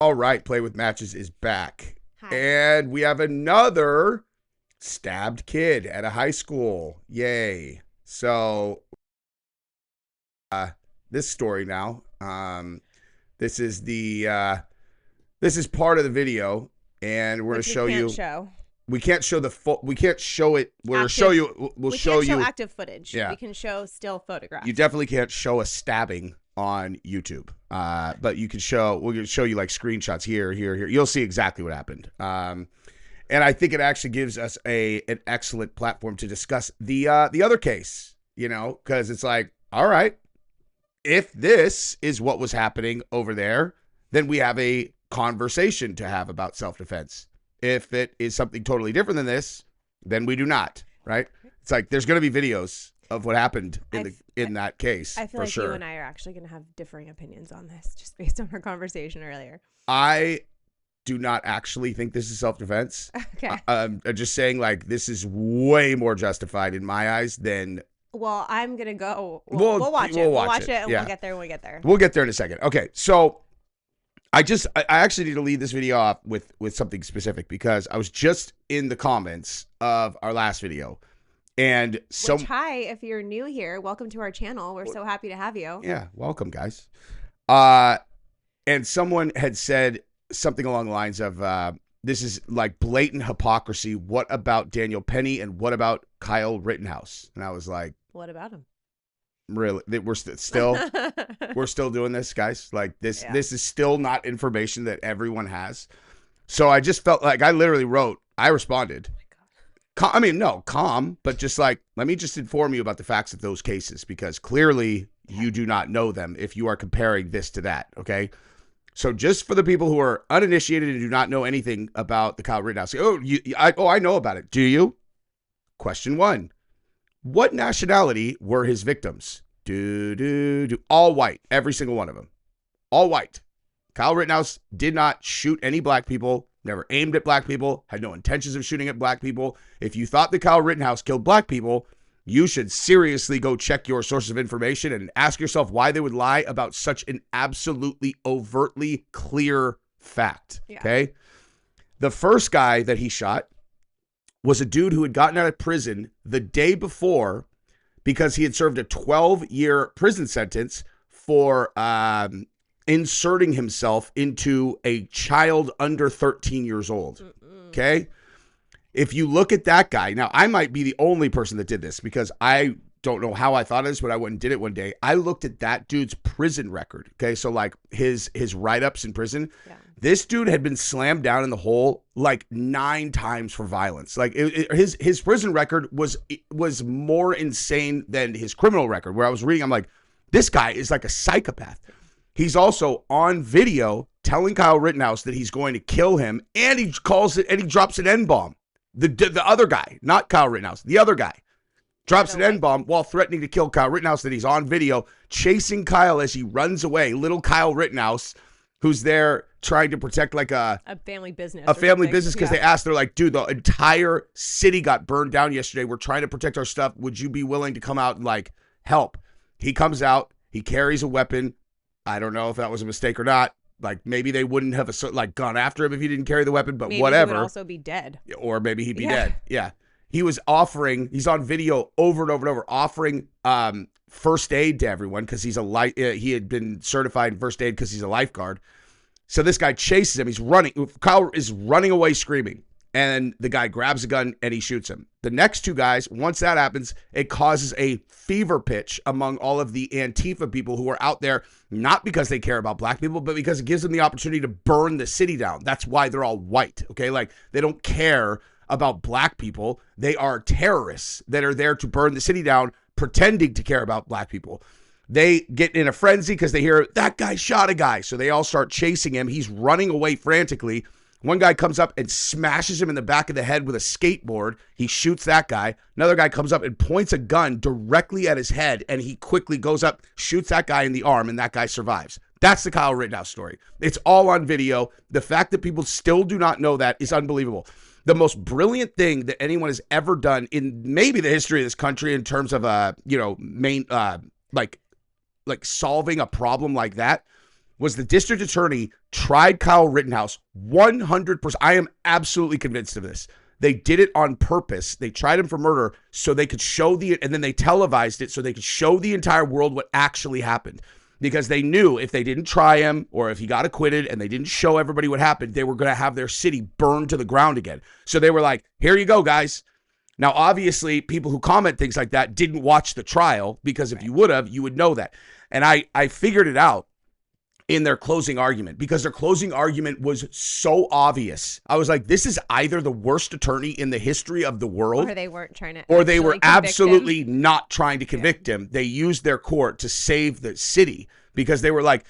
All right, Play with Matches is back. Hi. And we have another stabbed kid at a high school. Yay. So, this story now, this is part of the video, and we're going to show you. We can't show the full, we can't show it. We'll show you, we'll show you. Active footage. Yeah. We can show still photographs. You definitely can't show a stabbing on YouTube. But you can show, we're going to show you like screenshots here. You'll see exactly what happened. And I think it actually gives us an excellent platform to discuss the other case, you know, because it's like, all right, if this is what was happening over there, then we have a conversation to have about self-defense. If it is something totally different than this, then we do not, right? It's like there's going to be videos of what happened in that case. I feel like you and I are actually going to have differing opinions on this just based on our conversation earlier. I do not actually think this is self-defense. Okay. I'm just saying, like, this is way more justified in my eyes than... Well, I'm going to go... We'll watch it. We'll watch it and yeah. we'll get there when we get there. We'll get there in a second. Okay, so... I actually need to lead this video off with something specific because I was just in the comments of our last video, and hi, if you're new here, welcome to our channel. We're so happy to have you. Yeah, welcome, guys. And someone had said something along the lines of, "This is like blatant hypocrisy. What about Daniel Penny and what about Kyle Rittenhouse?" And I was like, "What about him?" Really, we're still doing this, guys. Like this is still not information that everyone has. So I just felt like I literally I responded. I mean, no, calm, but just like, let me just inform you about the facts of those cases because clearly you do not know them if you are comparing this to that. Okay. So just for the people who are uninitiated and do not know anything about the Kyle Rittenhouse, I know about it. Do you? Question 1. What nationality were his victims? All white. Every single one of them. All white. Kyle Rittenhouse did not shoot any black people, never aimed at black people, had no intentions of shooting at black people. If you thought that Kyle Rittenhouse killed black people, you should seriously go check your sources of information and ask yourself why they would lie about such an absolutely overtly clear fact. Yeah. Okay? The first guy that he shot was a dude who had gotten out of prison the day before because he had served a 12-year prison sentence for inserting himself into a child under 13 years old. Okay? If you look at that guy, now I might be the only person that did this because I don't know how I thought of this, but I went and did it one day. I looked at that dude's prison record. Okay? So like his write-ups in prison. Yeah. This dude had been slammed down in the hole like 9 times for violence. Like his prison record was more insane than his criminal record. Where I was reading, I'm like, this guy is like a psychopath. He's also on video telling Kyle Rittenhouse that he's going to kill him, and he calls it and he drops an N-bomb. The other guy, not Kyle Rittenhouse, the other guy drops an N-bomb while threatening to kill Kyle Rittenhouse. That he's on video chasing Kyle as he runs away. Little Kyle Rittenhouse, who's there trying to protect like a family business. A family business because they asked, they're like, dude, the entire city got burned down yesterday. We're trying to protect our stuff. Would you be willing to come out and like help? He comes out. He carries a weapon. I don't know if that was a mistake or not. Like maybe they wouldn't have like gone after him if he didn't carry the weapon, but maybe whatever. He would also be dead. Or maybe he'd be dead. Yeah. He was he's on video over and over and over offering first aid to everyone because he had been certified in first aid because he's a lifeguard. So this guy chases him. He's running. Kyle is running away screaming. And the guy grabs a gun and he shoots him. The next 2 guys, once that happens, it causes a fever pitch among all of the Antifa people who are out there, not because they care about black people, but because it gives them the opportunity to burn the city down. That's why they're all white, okay? Like, they don't care about black people. They are terrorists that are there to burn the city down, pretending to care about black people. They get in a frenzy because they hear, that guy shot a guy. So they all start chasing him. He's running away frantically. One guy comes up and smashes him in the back of the head with a skateboard. He shoots that guy. Another guy comes up and points a gun directly at his head, and he quickly goes up, shoots that guy in the arm, and that guy survives. That's the Kyle Rittenhouse story. It's all on video. The fact that people still do not know that is unbelievable. The most brilliant thing that anyone has ever done in maybe the history of this country in terms of like solving a problem like that was the district attorney tried Kyle Rittenhouse 100%. I am absolutely convinced of this. They did it on purpose. They tried him for murder so they could show and then they televised it so they could show the entire world what actually happened. Because they knew if they didn't try him or if he got acquitted and they didn't show everybody what happened, they were going to have their city burned to the ground again. So they were like, here you go, guys. Now, obviously, people who comment things like that didn't watch the trial, because if you would have, you would know that. And I figured it out in their closing argument, because their closing argument was so obvious. I was like, this is either the worst attorney in the history of the world, or they weren't trying to, or they were absolutely not trying to convict him. They used their court to save the city, because they're like,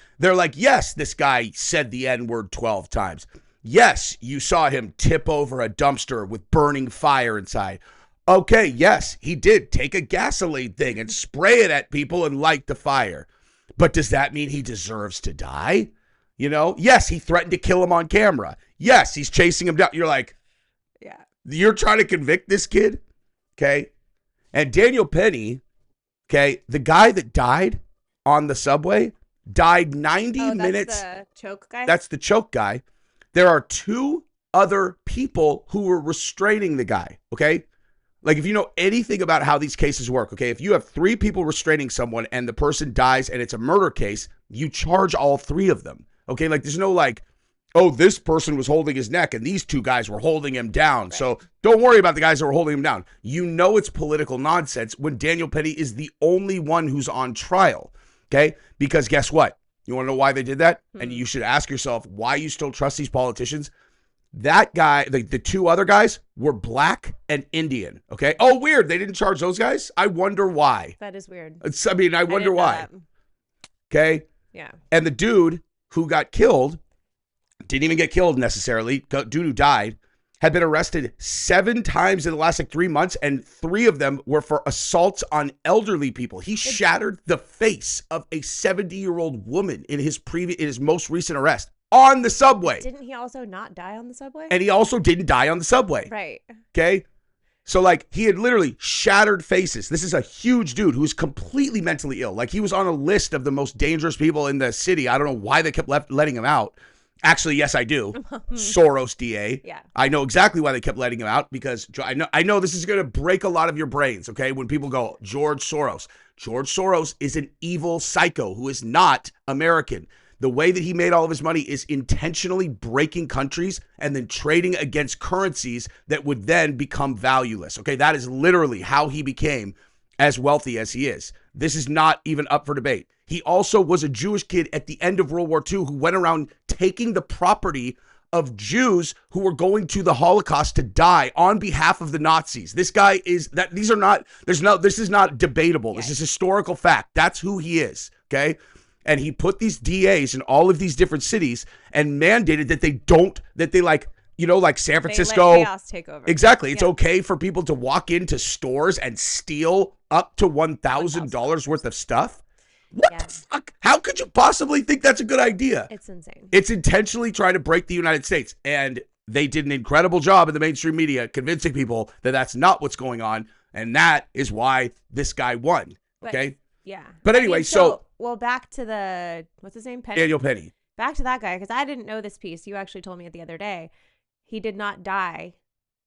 yes, this guy said the N-word 12 times. Yes, you saw him tip over a dumpster with burning fire inside. Okay, yes, he did take a gasoline thing and spray it at people and light the fire. But does that mean he deserves to die? You know, yes, he threatened to kill him on camera. Yes, he's chasing him down. You're like, yeah, you're trying to convict this kid? Okay. And Daniel Penny, okay, the guy that died on the subway, died 90 minutes. That's the choke guy? That's the choke guy. There are 2 other people who were restraining the guy, okay? Like, if you know anything about how these cases work, okay, if you have 3 people restraining someone and the person dies and it's a murder case, you charge all 3 of them, okay? Like, there's no like, oh, this person was holding his neck and these 2 guys were holding him down. Right. So don't worry about the guys that were holding him down. You know it's political nonsense when Daniel Penny is the only one who's on trial, okay? Because guess what? You want to know why they did that? Mm-hmm. And you should ask yourself why you still trust these politicians. That guy, the 2 other guys were black and Indian, okay? Oh, weird. They didn't charge those guys? I wonder why. That is weird. I wonder why. Okay? Yeah. And the dude who got killed, didn't even get killed necessarily, dude who died, had been arrested 7 times in the last 3 months, and 3 of them were for assaults on elderly people. He shattered the face of a 70-year-old woman in his most recent arrest. On the subway. Didn't he also not die on the subway? And he also didn't die on the subway. Right. Okay? So, like, he had literally shattered faces. This is a huge dude who's completely mentally ill. Like, he was on a list of the most dangerous people in the city. I don't know why they kept letting him out. Actually, yes, I do. Soros DA. Yeah. I know exactly why they kept letting him out, because I know this is going to break a lot of your brains, okay? When people go, George Soros. George Soros is an evil psycho who is not American. The way that he made all of his money is intentionally breaking countries and then trading against currencies that would then become valueless. Okay, that is literally how he became as wealthy as he is. This is not even up for debate. He also was a Jewish kid at the end of World War II who went around taking the property of Jews who were going to the Holocaust to die on behalf of the Nazis. This guy is that. This is not debatable. This is historical fact. That's who he is. Okay. And he put these DAs in all of these different cities and mandated that they like San Francisco. They let chaos take over. Exactly. It's okay for people to walk into stores and steal up to $1,000 worth of stuff. What the fuck? How could you possibly think that's a good idea? It's insane. It's intentionally trying to break the United States. And they did an incredible job in the mainstream media convincing people that that's not what's going on. And that is why this guy won. Okay? Yeah. But anyway, well, back to what's his name? Penny? Daniel Penny. Back to that guy, because I didn't know this piece. You actually told me it the other day. He did not die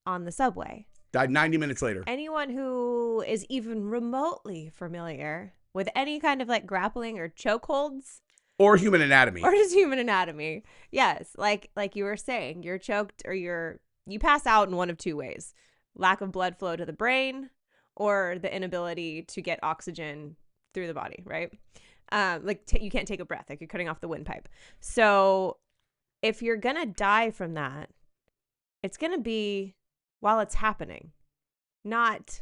on the subway. Died 90 minutes later. Anyone who is even remotely familiar with any kind of like grappling or chokeholds. Or human anatomy. Or just human anatomy. Yes. Like you were saying, you're choked or you pass out in one of 2 ways. Lack of blood flow to the brain or the inability to get oxygen through the body, right? You can't take a breath, like you're cutting off the windpipe. So if you're going to die from that, it's going to be while it's happening, not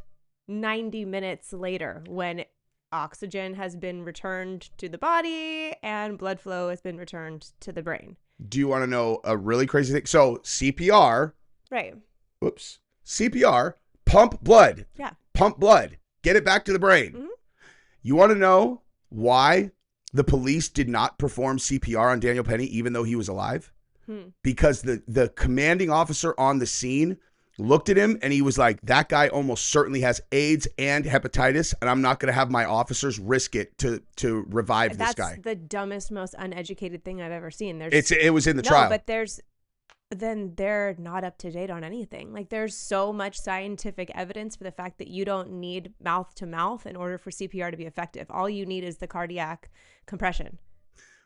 90 minutes later when oxygen has been returned to the body and blood flow has been returned to the brain. Do you want to know a really crazy thing? So CPR. Right. Whoops. CPR, pump blood. Yeah. Pump blood. Get it back to the brain. Mm-hmm. You want to know why the police did not perform CPR on Daniel Penny even though he was alive? Because the commanding officer on the scene looked at him, and he was like, that guy almost certainly has AIDS and hepatitis, and I'm not going to have my officers risk it to revive this guy. That's the dumbest, most uneducated thing I've ever seen. It was in the trial. But then they're not up to date on anything. Like, there's so much scientific evidence for the fact that you don't need mouth to mouth in order for CPR to be effective. All you need is the cardiac compression.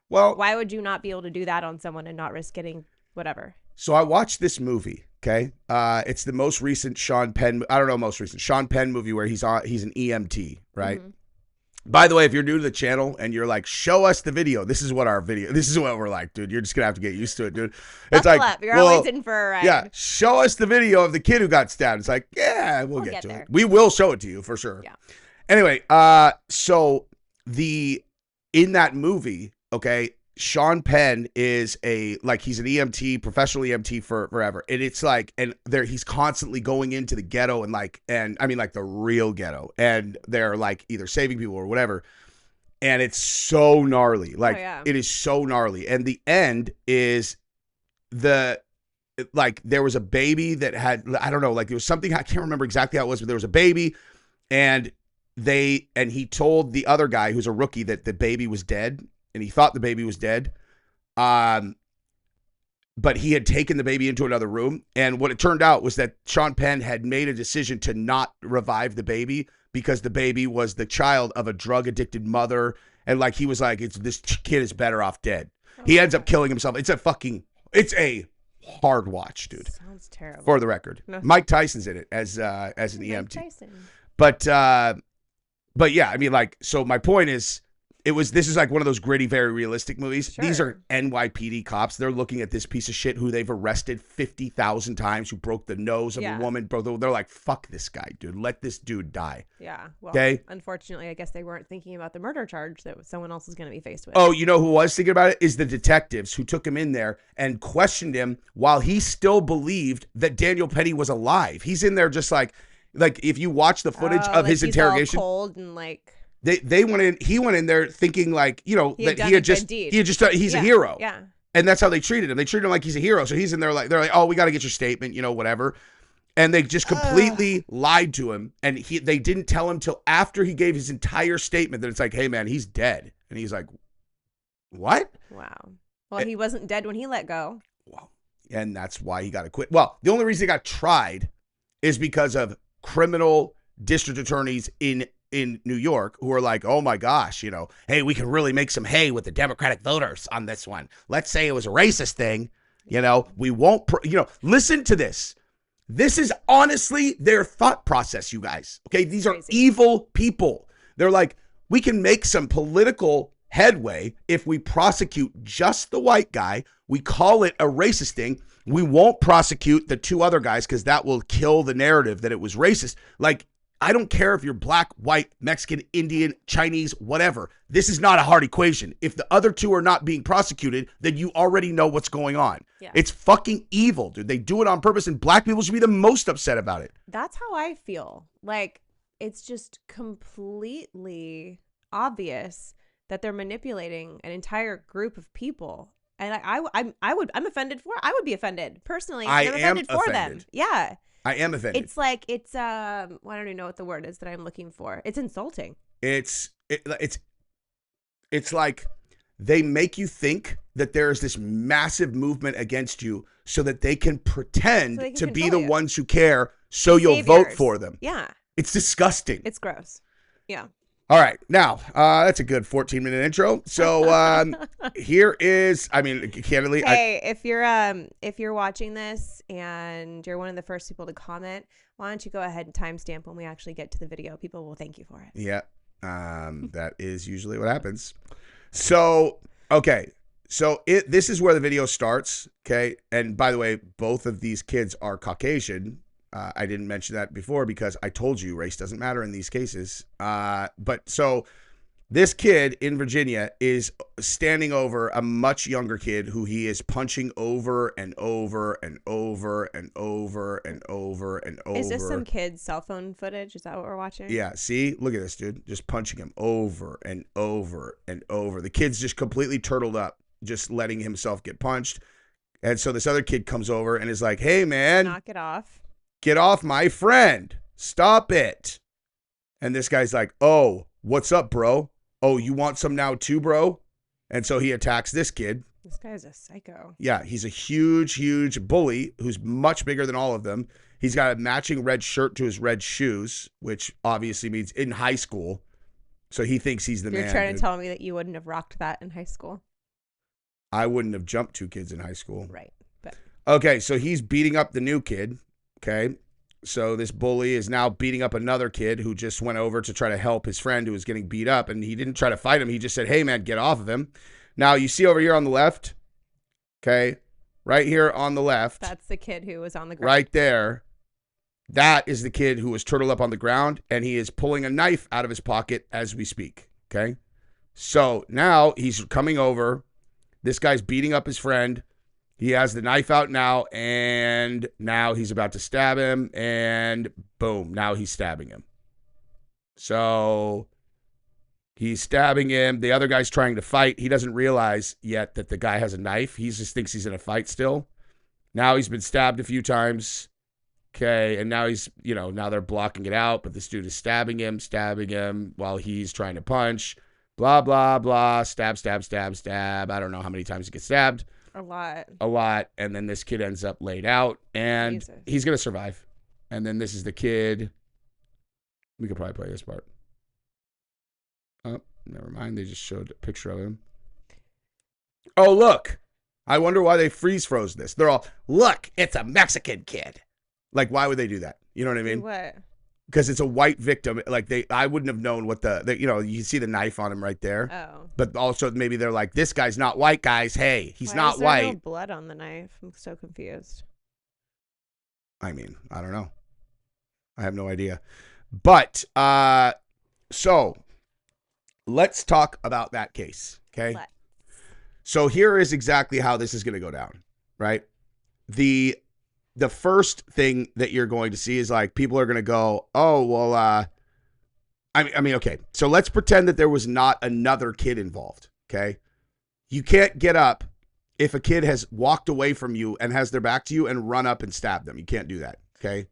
Well, why would you not be able to do that on someone and not risk getting whatever? So I watched this movie. Okay, it's the most recent Sean Penn. I don't know, most recent Sean Penn movie where he's an EMT, right? Mm-hmm. By the way, if you're new to the channel and you're like, show us the video, this is what we're like, dude. You're just gonna have to get used to it, dude. It's Buckle up. You're always in for a ride. Yeah, show us the video of the kid who got stabbed. It's like, yeah, we'll get to it. We will show it to you for sure. Yeah. Anyway, so in that movie, okay, Sean Penn is he's an EMT, professional EMT for forever. And it's like, and he's constantly going into the ghetto and the real ghetto. And they're like either saving people or whatever. And it's so gnarly. It is so gnarly. And the end is there was a baby that had, I don't know, there was something, I can't remember exactly how it was, but there was a baby and he told the other guy who's a rookie that the baby was dead. And he thought the baby was dead. But he had taken the baby into another room. And what it turned out was that Sean Penn had made a decision to not revive the baby because the baby was the child of a drug-addicted mother. And he was like, this kid is better off dead. He ends up killing himself. It's a hard watch, dude. Sounds terrible. For the record. No. Mike Tyson's in it as an EMT. Tyson. But yeah, so my point is, this is like one of those gritty, very realistic movies. Sure. These are NYPD cops. They're looking at this piece of shit who they've arrested 50,000 times, who broke the nose of a woman. Bro, they're like, fuck this guy, dude. Let this dude die. Yeah. Well, okay? Unfortunately, I guess they weren't thinking about the murder charge that someone else is going to be faced with. Oh, you know who was thinking about it? Is the detectives who took him in there and questioned him while he still believed that Daniel Penny was alive. He's in there just like if you watch the footage of his interrogation. All cold and They went in. He went in there thinking he's a hero. Yeah. And that's how they treated him. They treated him like he's a hero. So he's in there they're like, oh, we got to get your statement, whatever. And they just completely lied to him. And they didn't tell him till after he gave his entire statement that it's like, hey man, he's dead. And he's like, what? Wow. Well, he wasn't dead when he let go. Wow. And that's why he got acquitted. Well, the only reason he got tried is because of criminal district attorneys in New York who are like, oh my gosh, hey, we can really make some hay with the Democratic voters on this one. Let's say it was a racist thing, we won't, listen to this. This is honestly their thought process, you guys. Okay, these are evil people. They're like, we can make some political headway if we prosecute just the white guy. We call it a racist thing. We won't prosecute the two other guys because that will kill the narrative that it was racist. I don't care if you're black, white, Mexican, Indian, Chinese, whatever. This is not a hard equation. If the other two are not being prosecuted, then you already know what's going on. Yeah. It's fucking evil, dude. They do it on purpose, and black people should be the most upset about it. That's how I feel. It's just completely obvious that they're manipulating an entire group of people. And I'm offended for it. I would be offended. Personally, I'm offended for them. Yeah. I am offended. I don't even know what the word is that I'm looking for. It's insulting. It's like they make you think that there is this massive movement against you so that they can pretend to be the ones who care so you'll vote for them. Yeah. It's disgusting. It's gross. Yeah. All right. Now, that's a good 14-minute intro. So here is, candidly. Hey, if you're watching this and you're one of the first people to comment, why don't you go ahead and timestamp when we actually get to the video? People will thank you for it. Yeah. That is usually what happens. So, okay. So this is where the video starts. Okay. And by the way, both of these kids are Caucasian. I didn't mention that before because I told you race doesn't matter in these cases. But so this kid in Virginia is standing over a much younger kid who he is punching over and over and over and over and over and over. Is this some kid's cell phone footage? Is that what we're watching? Yeah. See, look at this dude just punching him over and over and over. The kid's just completely turtled up, just letting himself get punched. And so this other kid comes over and is like, hey, man. Knock it off. get off my friend. Stop it. And this guy's like, oh, what's up, bro? Oh, you want some now too, bro? And so he attacks this kid. This guy's a psycho. Yeah, he's a huge bully who's much bigger than all of them. He's got a matching red shirt to his red shoes, which obviously means in high school. So he thinks he's the man. You're trying to tell me that you wouldn't have rocked that in high school? I wouldn't have jumped 2 kids in high school. Right. But okay, so he's beating up the new kid. Okay. So this bully is now beating up another kid who just went over to try to help his friend who was getting beat up. And he didn't try to fight him. He just said, hey, man, get off of him. Now, you see over here on the left, okay, right here on the left. That's the kid who was on the ground. Right there. That is the kid who was turtled up on the ground, and he is pulling a knife out of his pocket as we speak, okay? So now he's coming over. This guy's beating up his friend. He has the knife out now, and now he's about to stab him, and boom, now he's stabbing him. So he's stabbing him. The other guy's trying to fight. He doesn't realize yet that the guy has a knife. He just thinks he's in a fight still. Now he's been stabbed a few times. Okay, and now he's, now they're blocking it out, but this dude is stabbing him while he's trying to punch. Blah, blah, blah. Stab. I don't know how many times he gets stabbed. A lot. And then this kid ends up laid out, and he's going to survive. And then this is the kid. We could probably play this part. Oh, never mind. They just showed a picture of him. Oh, look. I wonder why they froze this. They're all, look, it's a Mexican kid. Like, why would they do that? You know what I mean? What? Because it's a white victim. Like, I wouldn't have known what you see the knife on him right there. Oh. But also maybe they're like, this guy's not white, guys. Hey, he's not white. Why is there no blood on the knife? I'm so confused. I mean, I don't know. I have no idea. But, so let's talk about that case. Okay. So here is exactly how this is going to go down, right? The first thing that you're going to see is like people are going to go, oh, well, I mean, okay. So let's pretend that there was not another kid involved. Okay. You can't get up if a kid has walked away from you and has their back to you and run up and stab them. You can't do that. Okay.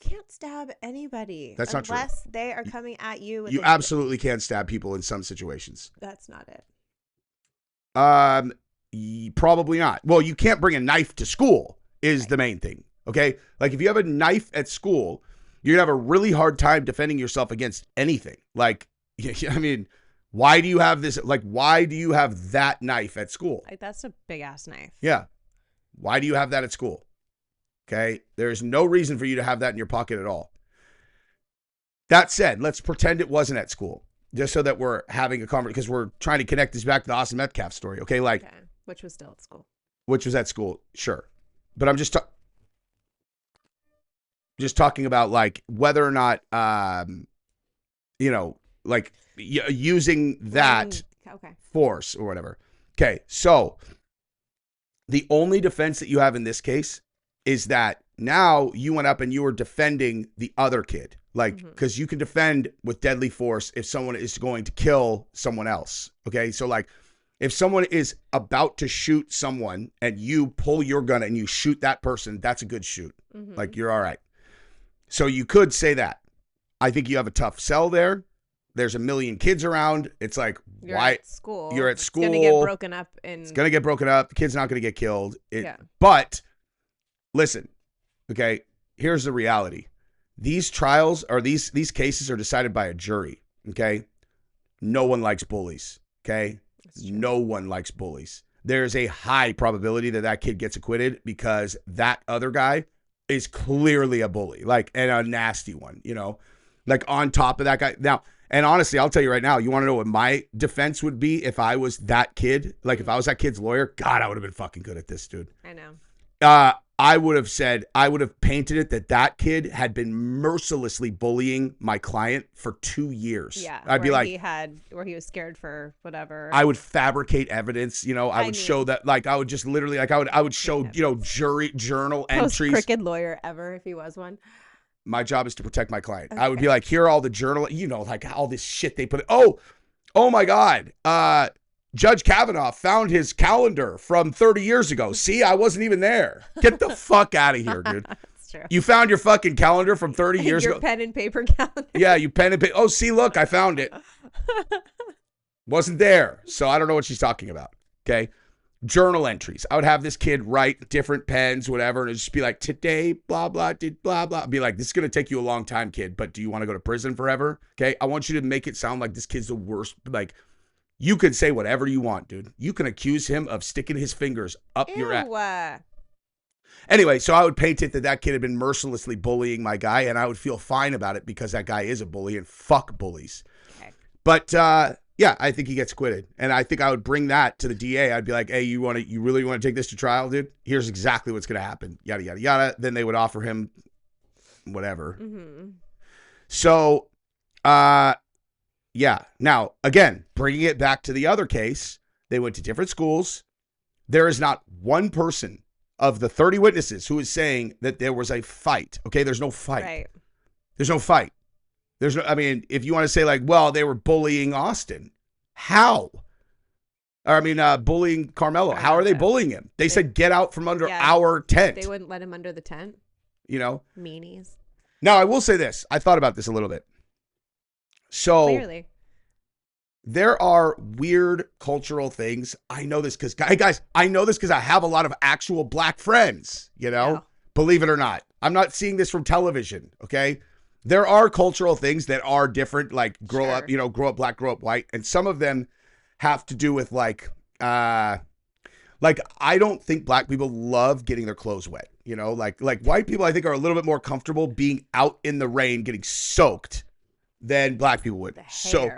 You can't stab anybody. That's not true. Unless they are coming at you. You absolutely can stab people in some situations. That's not it. Probably not. Well, you can't bring a knife to school is the main thing. Okay. Like if you have a knife at school, you're going to have a really hard time defending yourself against anything. Like, I mean, why do you have this? Like, why do you have that knife at school? Like, that's a big ass knife. Yeah. Why do you have that at school? Okay. There's no reason for you to have that in your pocket at all. That said, let's pretend it wasn't at school just so that we're having a conversation because we're trying to connect this back to the Austin Metcalf story. Okay. Like, okay. Which was still at school. Which was at school. Sure. But I'm just talking about like whether or not, like using that force or whatever. Okay. So the only defense that you have in this case is that now you went up and you were defending the other kid. Like, because you can defend with deadly force if someone is going to kill someone else. Okay. So like if someone is about to shoot someone and you pull your gun and you shoot that person, that's a good shoot. Like you're all right. So you could say that. I think you have a tough sell there. There's a million kids around. It's like, why? At school. You're at school. It's going to get broken up. It's going to get broken up. The kid's not going to get killed. Yeah. But listen, okay, here's the reality. These trials or these cases are decided by a jury, okay? No one likes bullies, okay? No one likes bullies. There's a high probability that that kid gets acquitted because that other guy is clearly a bully, like, and a nasty one, like on top of that guy. Now, and honestly, I'll tell you right now, you want to know what my defense would be if I was that kid? Like if I was that kid's lawyer, God, I would have been fucking good at this, dude. I know. I would have painted it that kid had been mercilessly bullying my client for 2 years. Yeah. I'd be like, where he was scared for whatever. I would fabricate evidence, I would show that, like, I would just literally, like, I would show, jury journal entries. Most crooked lawyer ever, if he was one. My job is to protect my client. Okay. I would be like, here are all the journal, like all this shit they put. Oh my God. Judge Kavanaugh found his calendar from 30 years ago. See, I wasn't even there. Get the fuck out of here, dude. true. You found your fucking calendar from 30 years your ago. pen and paper calendar. Yeah, you pen and paper. Oh, see, look, I found it. Wasn't there. So I don't know what she's talking about. Okay. Journal entries. I would have this kid write different pens, whatever, and it'd just be like, today, blah, blah, did blah, blah. I'd be like, this is going to take you a long time, kid, but do you want to go to prison forever? Okay. I want you to make it sound like this kid's the worst. Like, you can say whatever you want, dude. You can accuse him of sticking his fingers up your ass. Anyway, so I would paint it that kid had been mercilessly bullying my guy, and I would feel fine about it because that guy is a bully, and fuck bullies. Okay. But, yeah, I think he gets acquitted. And I think I would bring that to the DA. I'd be like, hey, you really want to take this to trial, dude? Here's exactly what's going to happen. Yada, yada, yada. Then they would offer him whatever. Mm-hmm. So, yeah. Now, again, bringing it back to the other case, they went to different schools. There is not one person of the 30 witnesses who is saying that there was a fight. Okay, there's no fight. Right. There's no fight. There's no, I mean, if you want to say like, well, they were bullying Austin. How? Or, I mean, bullying Carmelo. How are they bullying him? They said, get out from under our tent. They wouldn't let him under the tent. You know? Meanies. Now, I will say this. I thought about this a little bit. So, clearly, there are weird cultural things. I know this because, guys, I know this because I have a lot of actual black friends, you know? Yeah. Believe it or not. I'm not seeing this from television, okay? There are cultural things that are different, like grow up black, grow up white. And some of them have to do with like I don't think black people love getting their clothes wet. You know, like white people, I think, are a little bit more comfortable being out in the rain, getting soaked than black people would. So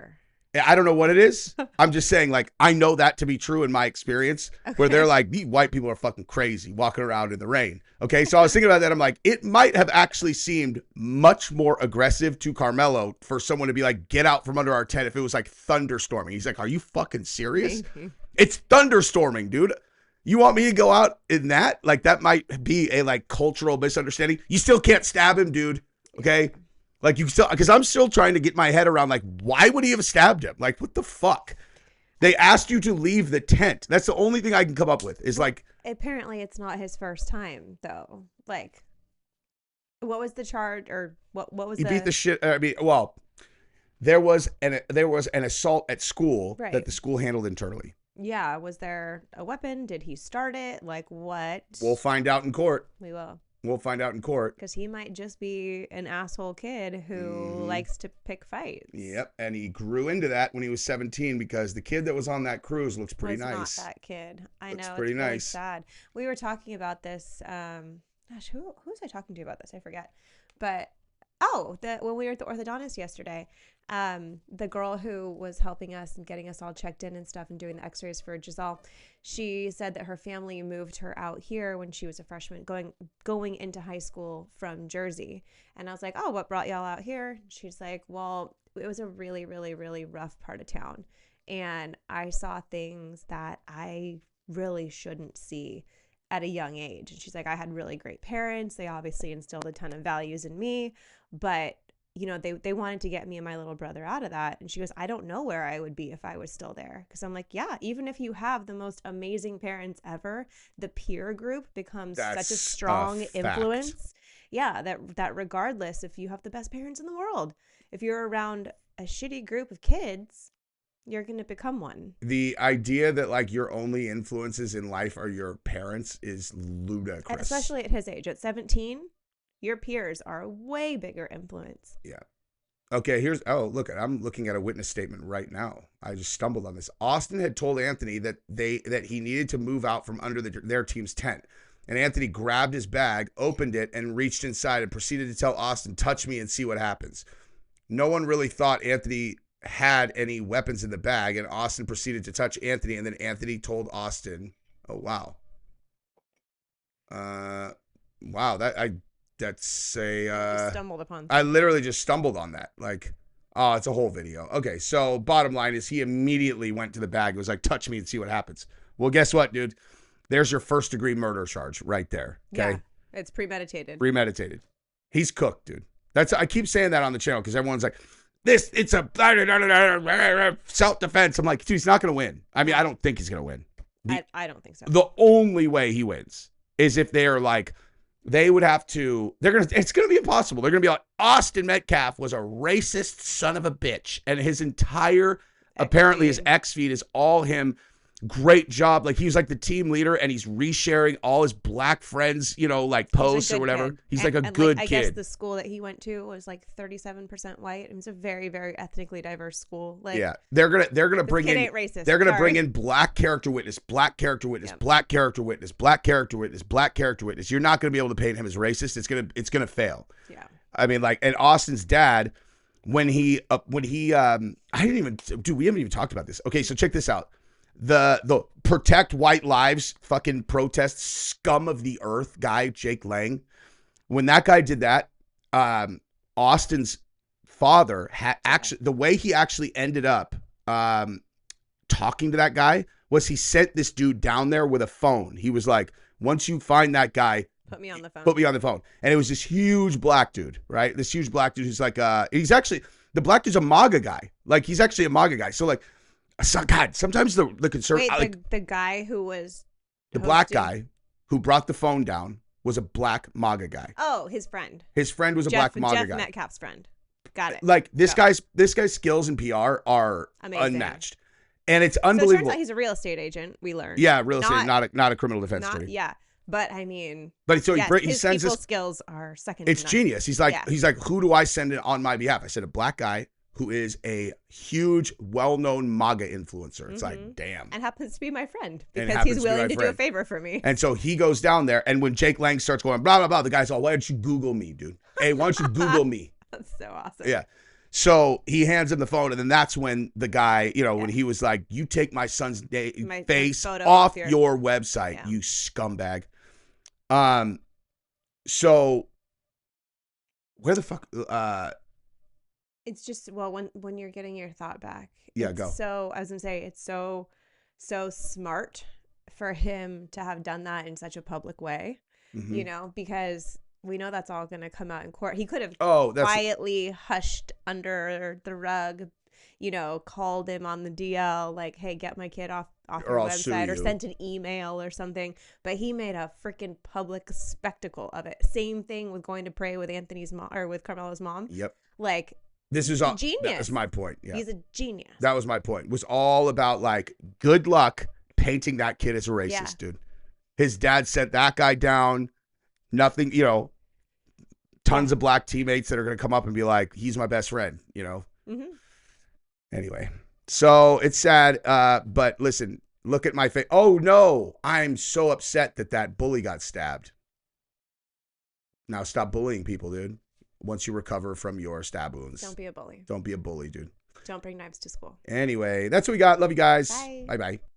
I don't know what it is. I'm just saying, like, I know that to be true in my experience, where they're like, these white people are fucking crazy walking around in the rain. Okay. So I was thinking about that. I'm like, it might have actually seemed much more aggressive to Carmelo for someone to be like, get out from under our tent if it was like thunderstorming. He's like, are you fucking serious? It's thunderstorming, dude. You want me to go out in that? Like, that might be a like cultural misunderstanding. You still can't stab him, dude. Okay. Like, you still, because I'm still trying to get my head around, like, why would he have stabbed him? Like, what the fuck? They asked you to leave the tent. That's the only thing I can come up with is like. Apparently, it's not his first time, though. Like, what was the charge, or what was he beat the shit? I mean, well, there was an assault at school that the school handled internally. Yeah. Was there a weapon? Did he start it? Like, what? We'll find out in court. We will. We'll find out in court. Because he might just be an asshole kid who likes to pick fights. Yep. And he grew into that when he was 17 because the kid that was on that cruise looks pretty nice. Not that kid. I know. Pretty it's nice. Really sad. We were talking about this. Gosh, who was I talking to about this? I forget. But when we were at the orthodontist yesterday, the girl who was helping us and getting us all checked in and stuff and doing the x-rays for Giselle, she said that her family moved her out here when she was a freshman going into high school from Jersey. And I was like, oh, what brought y'all out here? She's like, well, it was a really, really, really rough part of town. And I saw things that I really shouldn't see at a young age. And she's like, I had really great parents. They obviously instilled a ton of values in me, but you know, they wanted to get me and my little brother out of that. And she goes, I don't know where I would be if I was still there. Because I'm like, yeah, even if you have the most amazing parents ever, the peer group becomes such a strong influence. Yeah, that regardless if you have the best parents in the world, if you're around a shitty group of kids, you're going to become one. The idea that like your only influences in life are your parents is ludicrous. Especially at his age, at 17. Your peers are a way bigger influence. Yeah. Okay, look, I'm looking at a witness statement right now. I just stumbled on this. Austin had told Anthony that he needed to move out from under their team's tent. And Anthony grabbed his bag, opened it, and reached inside and proceeded to tell Austin, touch me and see what happens. No one really thought Anthony had any weapons in the bag, and Austin proceeded to touch Anthony, and then Anthony told Austin, oh, wow. That's a stumbled upon. I literally just stumbled on that. Like, oh, it's a whole video. Okay, so bottom line is he immediately went to the bag. It was like, touch me and see what happens. Well, guess what, dude? There's your first degree murder charge right there. Okay, yeah, it's premeditated. Premeditated. He's cooked, dude. I keep saying that on the channel because everyone's like, it's a self-defense. I'm like, dude, he's not going to win. I mean, I don't think he's going to win. I don't think so. The only way he wins is if they are like, they would have to, it's going to be impossible. They're going to be like, Austin Metcalf was a racist son of a bitch. And his entire, apparently his X feed is all him. Great job. Like, he was like the team leader, and he's resharing all his black friends, you know, like posts or whatever. Kid. He's like a good kid. I guess the school that he went to was like 37% white. It was a very, very ethnically diverse school. Like, yeah, they're gonna bring in, ain't racist. They're gonna bring in black character witness, black character witness, black character witness, black character witness, black character witness. You're not gonna be able to paint him as racist. It's gonna fail. Yeah. I mean, like, and Austin's dad, when he I didn't even, dude, we haven't even talked about this. Okay, so check this out. The protect white lives fucking protest scum of the earth guy, Jake Lang, when that guy did that, Austin's father had actually, the way he actually ended up talking to that guy was he sent this dude down there with a phone. He was like, once you find that guy, put me on the phone. Put me on the phone. And it was this huge black dude, right? This huge black dude who's like, he's actually, the black dude's a MAGA guy. Like, he's actually a MAGA guy. So, like, God, sometimes the conservative. Wait, like, the guy who was the black guy who brought the phone down was a black MAGA guy. Oh, his friend. His friend was a black MAGA guy. Jeff Metcalf's friend. Got it. Like, this guy's skills in PR are amazing. Unmatched, and it's unbelievable. So it turns out he's a real estate agent. We learned. Yeah, real estate, not a criminal defense attorney. Yeah. But I mean, so he sends his his skills are second. It's genius. He's like, who do I send it on my behalf? I said a black guy who is a huge, well-known MAGA influencer. It's like, damn. And happens to be my friend because he's willing to do a favor for me. And so he goes down there, and when Jake Lang starts going, blah, blah, blah, the guy's all, why don't you Google me, dude? Hey, why don't you Google me? That's so awesome. Yeah. So he hands him the phone, and then that's when the guy, you know, when he was like, you take my son's face off your website, you scumbag. So where the fuck, it's just, well, when you're getting your thought back. Yeah, go. So I was gonna say, it's so smart for him to have done that in such a public way, you know, because we know that's all gonna come out in court. He could have quietly hushed under the rug, you know, called him on the DL, like, hey, get my kid off your website, or sent an email or something. But he made a freaking public spectacle of it. Same thing with going to pray with Anthony's mom, or with Carmelo's mom. Yep. Like, this is all genius. That was my point. Yeah. He's a genius. That was my point. It was all about, like, good luck painting that kid as a racist, dude. His dad sent that guy down. Nothing, you know, tons of black teammates that are going to come up and be like, he's my best friend, you know? Anyway, so it's sad. But listen, look at my face. Oh, no. I'm so upset that bully got stabbed. Now stop bullying people, dude. Once you recover from your stab wounds. Don't be a bully. Don't be a bully, dude. Don't bring knives to school. Anyway, that's what we got. Love you guys. Bye. Bye-bye.